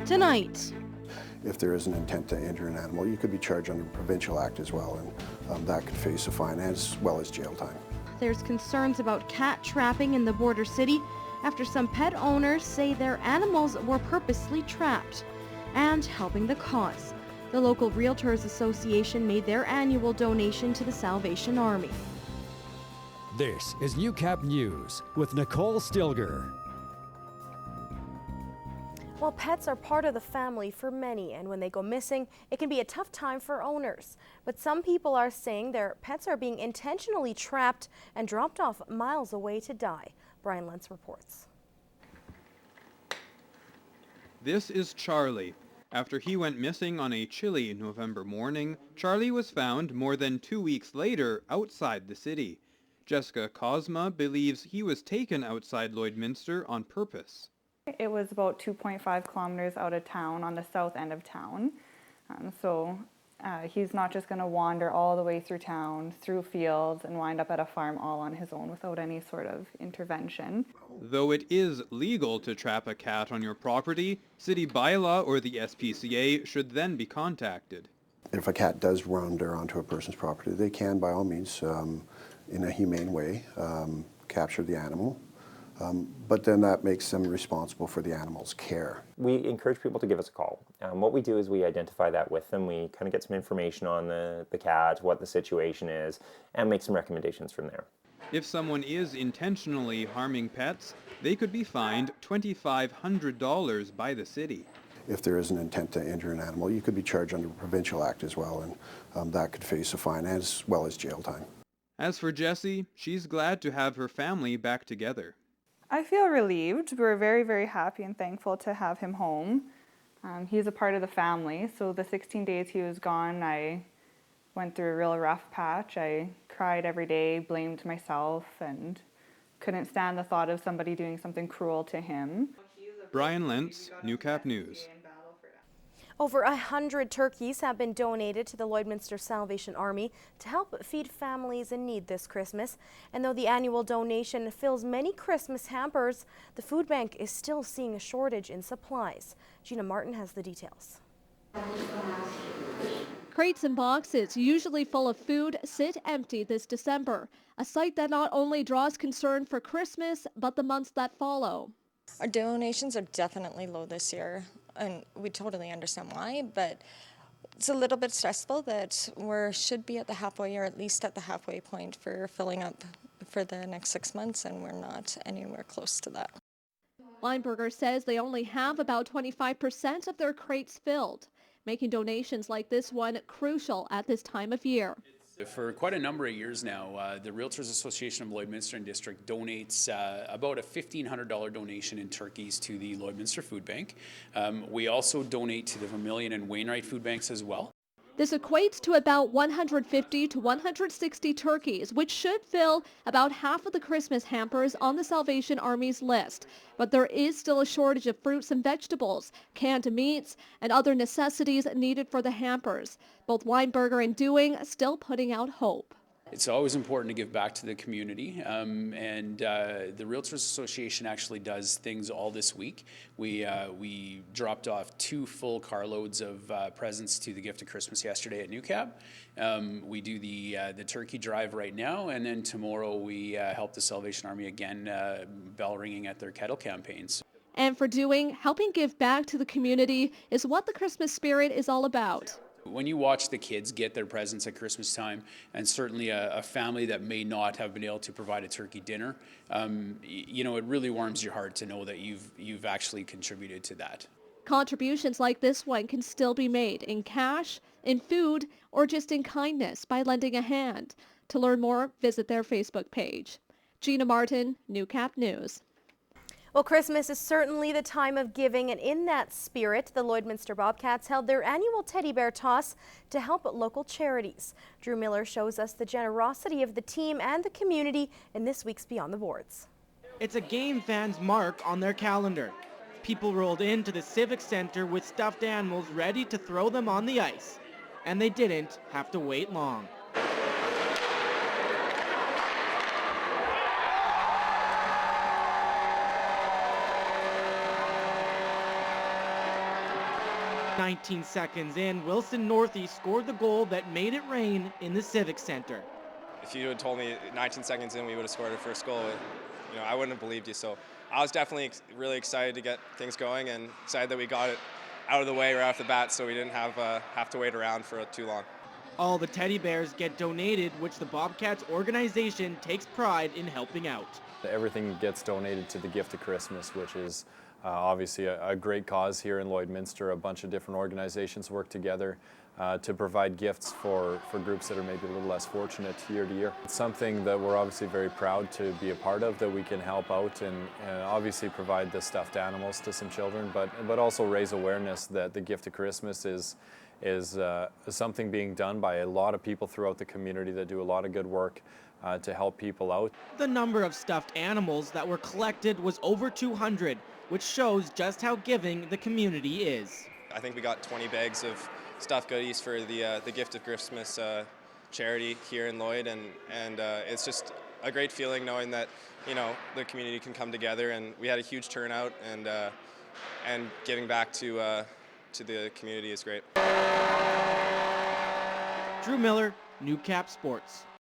tonight. If there is an intent to injure an animal, you could be charged under Provincial Act as well, and that could face a fine as well as jail time. There's concerns about cat trapping in the border city after some pet owners say their animals were purposely trapped. And helping the cause, the local Realtors Association made their annual donation to the Salvation Army. This is Newcap News with Nicole Stilger. Well, pets are part of the family for many, and when they go missing, it can be a tough time for owners. But some people are saying their pets are being intentionally trapped and dropped off miles away to die. Brian Lentz reports. This is Charlie. After he went missing on a chilly November morning, Charlie was found more than 2 weeks later outside the city. Jessica Cosma believes he was taken outside Lloydminster on purpose. It was about 2.5 kilometers out of town on the south end of town. So he's not just going to wander all the way through town, through fields, and wind up at a farm all on his own without any sort of intervention. Though it is legal to trap a cat on your property, city bylaw or the SPCA should then be contacted. If a cat does wander onto a person's property, they can, by all means, in a humane way, capture the animal. But then that makes them responsible for the animal's care. We encourage people to give us a call. What we do is we identify that with them. We kind of get some information on the cat, what the situation is, and make some recommendations from there. If someone is intentionally harming pets, they could be fined $2,500 by the city. If there is an intent to injure an animal, you could be charged under Provincial Act as well, and that could face a fine as well as jail time. As for Jessie, she's glad to have her family back together. I feel relieved. We're very, very happy and thankful to have him home. He's a part of the family, so the 16 days he was gone, I went through a real rough patch. I cried every day, blamed myself, and couldn't stand the thought of somebody doing something cruel to him. Brian Lentz, Newcap News. Over 100 turkeys have been donated to the Lloydminster Salvation Army to help feed families in need this Christmas. And though the annual donation fills many Christmas hampers, the food bank is still seeing a shortage in supplies. Gina Martin has the details. Crates and boxes, usually full of food, sit empty this December, a sight that not only draws concern for Christmas, but the months that follow. Our donations are definitely low this year, and we totally understand why, but it's a little bit stressful that we should be at the halfway, or at least at the halfway point for filling up for the next 6 months, and we're not anywhere close to that. Weinberger says they only have about 25% of their crates filled, making donations like this one crucial at this time of year. For quite a number of years now, the Realtors Association of Lloydminster and District donates about a $1,500 donation in turkeys to the Lloydminster Food Bank. We also donate to the Vermilion and Wainwright food banks as well. This equates to about 150 to 160 turkeys, which should fill about half of the Christmas hampers on the Salvation Army's list. But there is still a shortage of fruits and vegetables, canned meats, and other necessities needed for the hampers. Both Weinberger and Dewing still putting out hope. It's always important to give back to the community, and the Realtors Association actually does things all this week. We dropped off 2 full carloads of presents to the Gift of Christmas yesterday at Newcap. We do the turkey drive right now, and then tomorrow we help the Salvation Army again, bell ringing at their kettle campaigns. And for Dewing, helping give back to the community is what the Christmas spirit is all about. When you watch the kids get their presents at Christmas time, and certainly a family that may not have been able to provide a turkey dinner, you know, it really warms your heart to know that you've actually contributed to that. Contributions like this one can still be made in cash, in food, or just in kindness by lending a hand. To learn more, visit their Facebook page. Gina Martin, Newcap News. Well, Christmas is certainly the time of giving, and in that spirit, the Lloydminster Bobcats held their annual teddy bear toss to help local charities. Drew Miller shows us the generosity of the team and the community in this week's Beyond the Boards. It's a game fans mark on their calendar. People rolled into the Civic Center with stuffed animals ready to throw them on the ice, and they didn't have to wait long. 19 seconds in, Wilson Northeast scored the goal that made it rain in the Civic Center. If you had told me 19 seconds in we would have scored our first goal, I wouldn't have believed you. So I was definitely really excited to get things going and excited that we got it out of the way right off the bat so we didn't have to wait around for too long. All the teddy bears get donated, which the Bobcats organization takes pride in helping out. Everything gets donated to the Gift of Christmas, which is obviously a great cause here in Lloydminster. A bunch of different organizations work together to provide gifts for groups that are maybe a little less fortunate year to year. It's something that we're obviously very proud to be a part of, that we can help out and obviously provide the stuffed animals to some children, but also raise awareness that the Gift of Christmas is something being done by a lot of people throughout the community that do a lot of good work to help people out. The number of stuffed animals that were collected was over 200, which shows just how giving the community is. I think we got 20 bags of stuffed goodies for the Gift of Christmas charity here in Lloyd, and it's just a great feeling knowing that the community can come together, and we had a huge turnout, and giving back to the community is great. Drew Miller, Newcap Sports.